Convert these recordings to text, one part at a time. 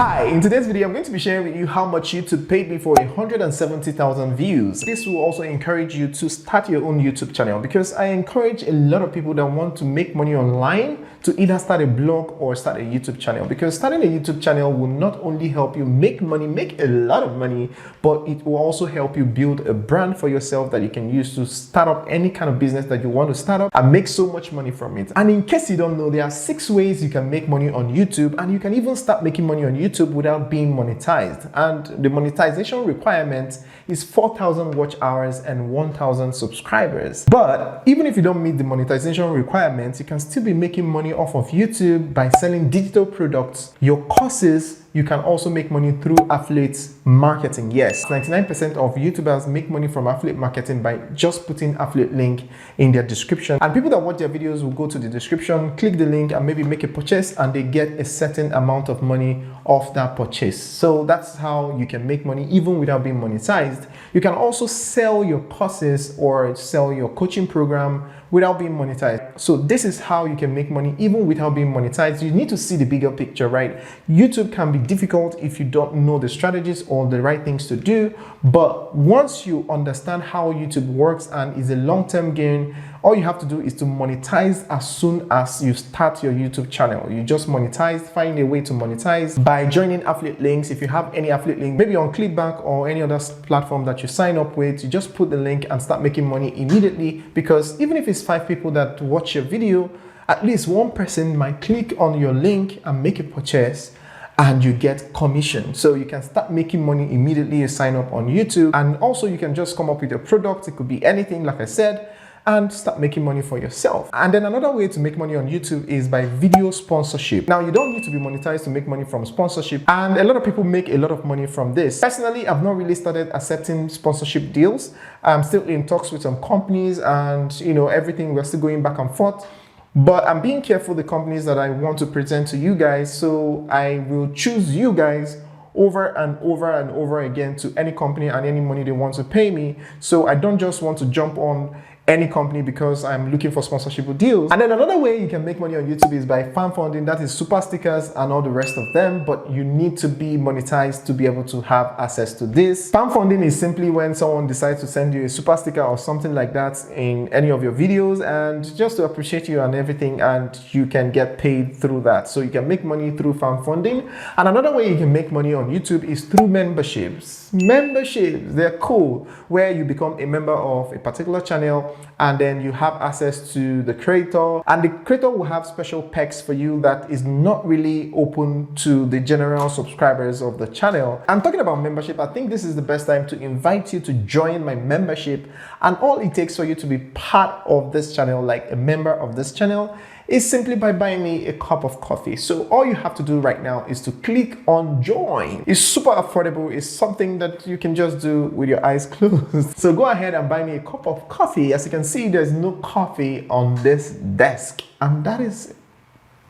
Hi, in today's video, I'm going to be sharing with you how much YouTube paid me for 170,000 views. This will also encourage you to start your own YouTube channel because I encourage a lot of people that want to make money online to either start a blog or start a YouTube channel, because starting a YouTube channel will not only help you make money, make a lot of money, but it will also help you build a brand for yourself that you can use to start up any kind of business that you want to start up and make so much money from it. And in case you don't know, there are 6 ways you can make money on YouTube, and you can even start making money on YouTube without being monetized. And the monetization requirement is 4,000 watch hours and 1,000 subscribers. But even if you don't meet the monetization requirements, you can still be making money off of YouTube by selling digital products, your courses. You can also make money through affiliate marketing. Yes, 99% of YouTubers make money from affiliate marketing by just putting affiliate link in their description. And people that watch their videos will go to the description, click the link, and maybe make a purchase, and they get a certain amount of money off that purchase. So that's how you can make money even without being monetized. You can also sell your courses or sell your coaching program without being monetized. So this is how you can make money even without being monetized. You need to see the bigger picture, right? YouTube can be difficult if you don't know the strategies or the right things to do, but once you understand how YouTube works and is a long-term gain, all you have to do is to monetize as soon as you start your YouTube channel. You just monetize, find a way to monetize by joining affiliate links. If you have any affiliate link, maybe on ClickBank or any other platform that you sign up with, you just put the link and start making money immediately, because even if it's 5 people that watch your video, at least one person might click on your link and make a purchase, and you get commission. So you can start making money immediately. You sign up on YouTube, and also you can just come up with a product. It could be anything, like I said, and start making money for yourself. And then another way to make money on YouTube is by video sponsorship. Now, you don't need to be monetized to make money from sponsorship, and a lot of people make a lot of money from this. Personally, I've not really started accepting sponsorship deals. I'm still in talks with some companies, and everything, we're still going back and forth. But I'm being careful the companies that I want to present to you guys, so I will choose you guys over and over and over again to any company and any money they want to pay me. So I don't just want to jump on any company because I'm looking for sponsorship deals. And then another way you can make money on YouTube is by fan funding. That is super stickers and all the rest of them, but you need to be monetized to be able to have access to this. Fan funding is simply when someone decides to send you a super sticker or something like that in any of your videos, and just to appreciate you and everything, and you can get paid through that. So you can make money through fan funding. And another way you can make money on YouTube is through memberships. Memberships, they're cool, where you become a member of a particular channel, and then you have access to the creator, and the creator will have special perks for you that is not really open to the general subscribers of the channel. I'm talking about membership. I think this is the best time to invite you to join my membership, and all it takes for you to be part of this channel, like a member of this channel, is simply by buying me a cup of coffee. So all you have to do right now is to click on join. It's super affordable. It's something that you can just do with your eyes closed. So go ahead and buy me a cup of coffee. As you can see, there's no coffee on this desk, and that is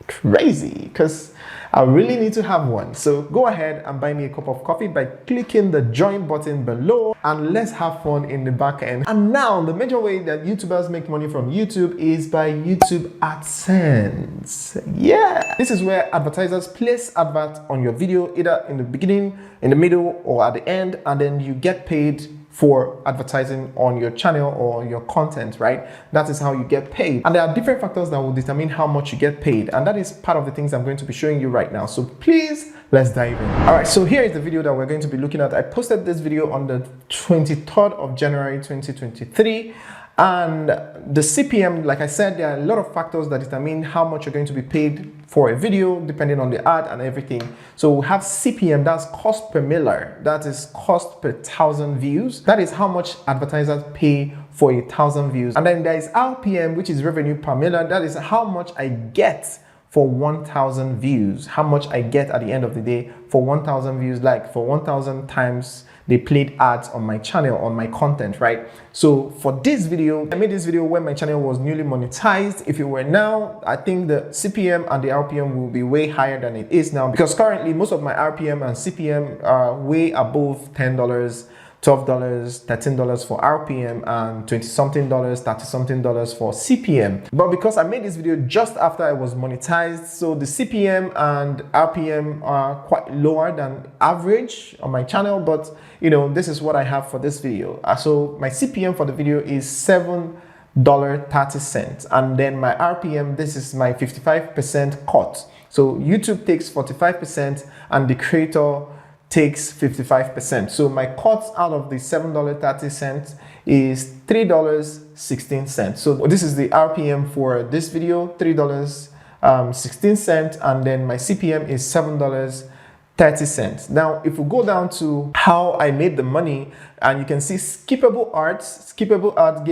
crazy because I really need to have one. So go ahead and buy me a cup of coffee by clicking the join button below, and let's have fun in the back end. And now the major way that YouTubers make money from YouTube is by YouTube AdSense. Yeah, this is where advertisers place adverts on your video, either in the beginning, in the middle, or at the end, and then you get paid for advertising on your channel or your content, right? That is how you get paid. And there are different factors that will determine how much you get paid, and that is part of the things I'm going to be showing you right now. So please, let's dive in. All right, so here is the video that we're going to be looking at. I posted this video on the 23rd of January 2023. And the CPM, like I said, there are a lot of factors that determine how much you're going to be paid for a video, depending on the ad and everything. So we have CPM, that's cost per miller. That is cost per 1,000 views. That is how much advertisers pay for 1,000 views. And then there is RPM, which is revenue per miller. That is how much I get for 1,000 views, how much I get at the end of the day for 1,000 views, like for 1,000 times they played ads on my channel, on my content, right? So for this video, I made this video when my channel was newly monetized. If it were now, I think the CPM and the RPM will be way higher than it is now, because currently most of my RPM and CPM are way above $10 $12, $13 for RPM, and 20 something dollars, 30 something dollars for CPM. But because I made this video just after I was monetized, so the CPM and RPM are quite lower than average on my channel, but you know, this is what I have for this video. So my CPM for the video is $7.30, and then my RPM, this is my 55% cut. So YouTube takes 45% and the creator takes 55%. So my cut out of the $7.30 is $3.16. So this is the RPM for this video, $3.16, and then my CPM is $7.30. Now, if we go down to how I made the money, and you can see skippable ads gave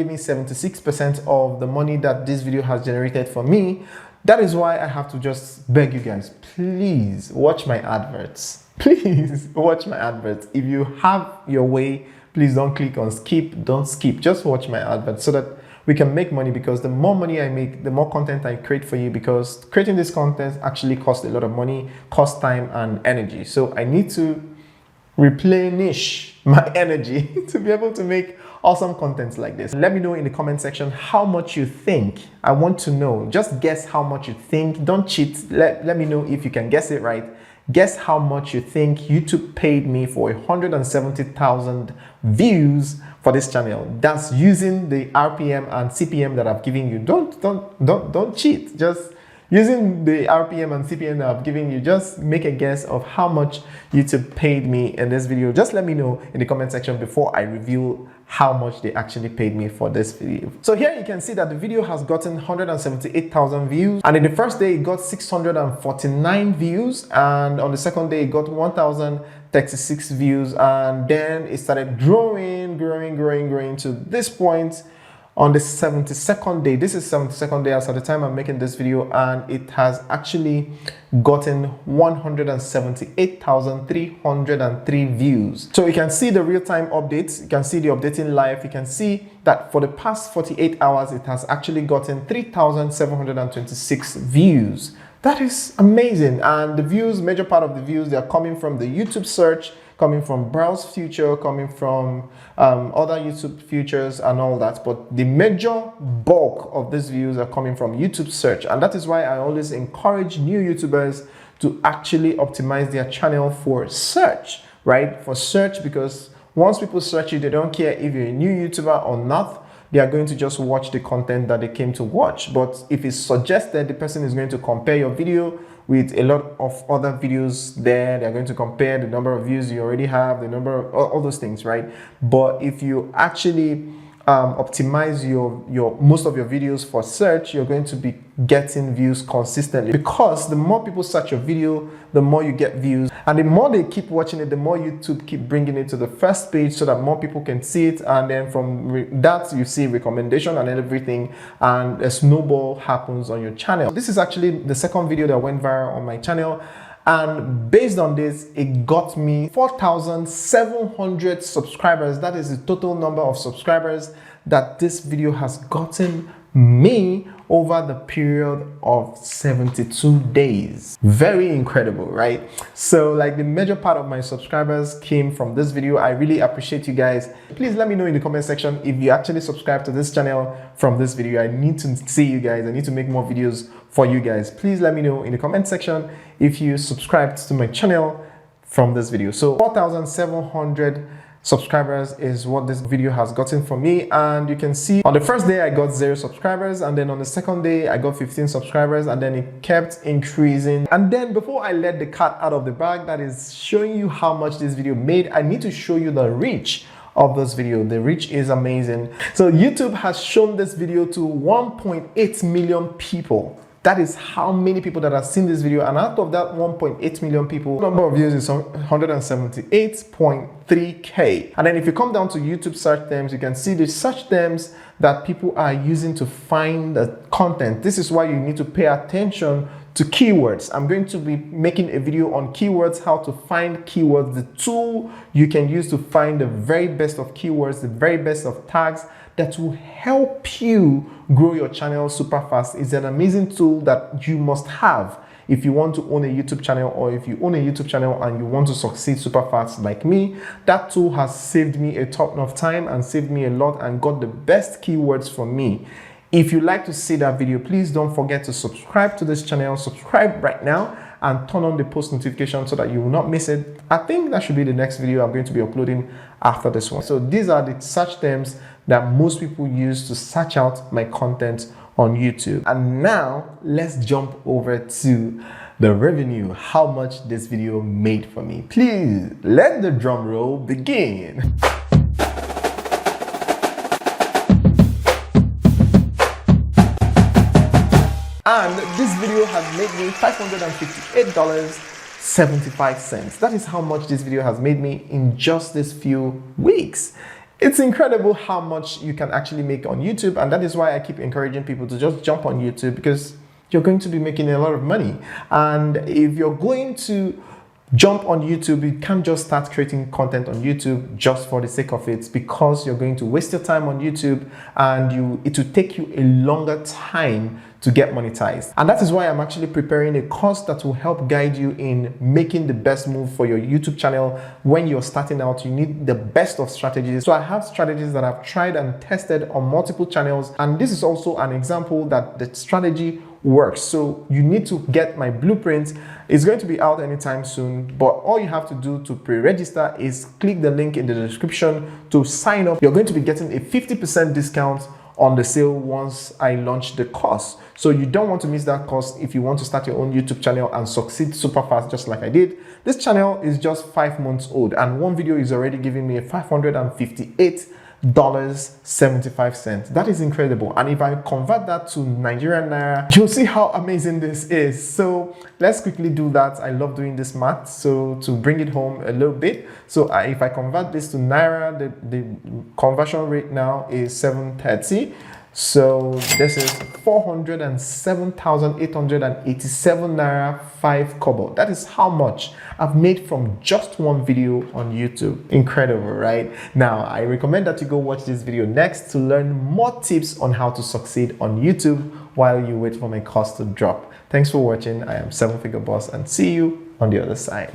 me 76% of the money that this video has generated for me. That is why I have to just beg you guys, please watch my adverts. Please watch my adverts. If you have your way, please don't click on skip, don't skip. Just watch my adverts so that we can make money, because the more money I make, the more content I create for you, because creating this content actually costs a lot of money, costs time and energy. So I need to replenish my energy to be able to make awesome content like this. Let me know in the comment section how much you think. I want to know. Just guess how much you think. Don't cheat. Let me know if you can guess it right. Guess how much you think YouTube paid me for 170,000 views for this channel. That's using the RPM and CPM that I've given you. Don't cheat. Just using the RPM and CPM that I've given you, just make a guess of how much YouTube paid me in this video. Just let me know in the comment section before I reveal how much they actually paid me for this video. So here you can see that the video has gotten 178,000 views, and in the first day it got 649 views, and on the second day it got 1,036 views, and then it started growing to this point on the 72nd day. This is 72nd day as at the time I'm making this video, and it has actually gotten 178,303 views. So you can see the real-time updates, you can see the updating live, you can see that for the past 48 hours it has actually gotten 3,726 views. That is amazing. And the views, major part of the views, they are coming from the YouTube search, coming from browse feature, coming from other YouTube features and all that. But the major bulk of these views are coming from YouTube search. And that is why I always encourage new YouTubers to actually optimize their channel for search, right? For search, because once people search you, they don't care if you're a new YouTuber or not. They are going to just watch the content that they came to watch. But if it's suggested, the person is going to compare your video with a lot of other videos there. They're going to compare the number of views you already have, the number of all those things, right? But if you actually optimize your most of your videos for search, you're going to be getting views consistently, because the more people search your video, the more you get views, and the more they keep watching it, the more YouTube keep bringing it to the first page so that more people can see it, and then from that you see recommendation and everything, and a snowball happens on your channel. This is actually the second video that went viral on my channel, and based on this, it got me 4,700 subscribers. That is the total number of subscribers that this video has gotten me over the period of 72 days. Very incredible, right? So like the major part of my subscribers came from this video. I really appreciate you guys. Please let me know in the comment section if you actually subscribe to this channel from this video. I need to see you guys. I need to make more videos for you guys. Please let me know in the comment section if you subscribed to my channel from this video. So 4,700 subscribers is what this video has gotten for me, and you can see on the first day I got 0 subscribers, and then on the second day I got 15 subscribers, and then it kept increasing. And then before I let the cat out of the bag, that is showing you how much this video made, I need to show you the reach of this video. The reach is amazing. So YouTube has shown this video to 1.8 million people. That is how many people that have seen this video, and out of that 1.8 million people, the number of views is 178.3K. And then if you come down to YouTube search terms, you can see the search terms that people are using to find the content. This is why you need to pay attention to keywords. I'm going to be making a video on keywords, how to find keywords, the tool you can use to find the very best of keywords, the very best of tags that will help you grow your channel super fast. It's an amazing tool that you must have if you want to own a YouTube channel, or if you own a YouTube channel and you want to succeed super fast like me, that tool has saved me a ton of time and saved me a lot and got the best keywords for me. If you like to see that video, please don't forget to subscribe to this channel. Subscribe right now and turn on the post notification so that you will not miss it. I think that should be the next video I'm going to be uploading after this one. So these are the search terms that most people use to search out my content on YouTube. And now let's jump over to the revenue, how much this video made for me. Please let the drum roll begin. And this video has made me $558.75. That is how much this video has made me in just these few weeks. It's incredible how much you can actually make on YouTube, and that is why I keep encouraging people to just jump on YouTube, because you're going to be making a lot of money. And if you're going to jump on YouTube, you can't just start creating content on YouTube just for the sake of it, because you're going to waste your time on YouTube and it will take you a longer time to get monetized. And that is why I'm actually preparing a course that will help guide you in making the best move for your YouTube channel. When you're starting out, you need the best of strategies. So I have strategies that I've tried and tested on multiple channels, and this is also an example that the strategy works. So you need to get my blueprint. It's going to be out anytime soon, but all you have to do to pre-register is click the link in the description to sign up. You're going to be getting a 50% discount on the sale once I launch the course. So you don't want to miss that course if you want to start your own YouTube channel and succeed super fast just like I did. This channel is just 5 months old and one video is already giving me a $558.75. That is incredible. And if I convert that to Nigerian Naira, you'll see how amazing this is. So let's quickly do that. I love doing this math. So to bring it home a little bit, so if I convert this to Naira, the conversion rate now is 730. So this is 407,887 Naira 5 kobo. That is how much I've made from just one video on YouTube. Incredible, right? Now, I recommend that you go watch this video next to learn more tips on how to succeed on YouTube while you wait for my course to drop. Thanks for watching. I am 7 Figure Boss and see you on the other side.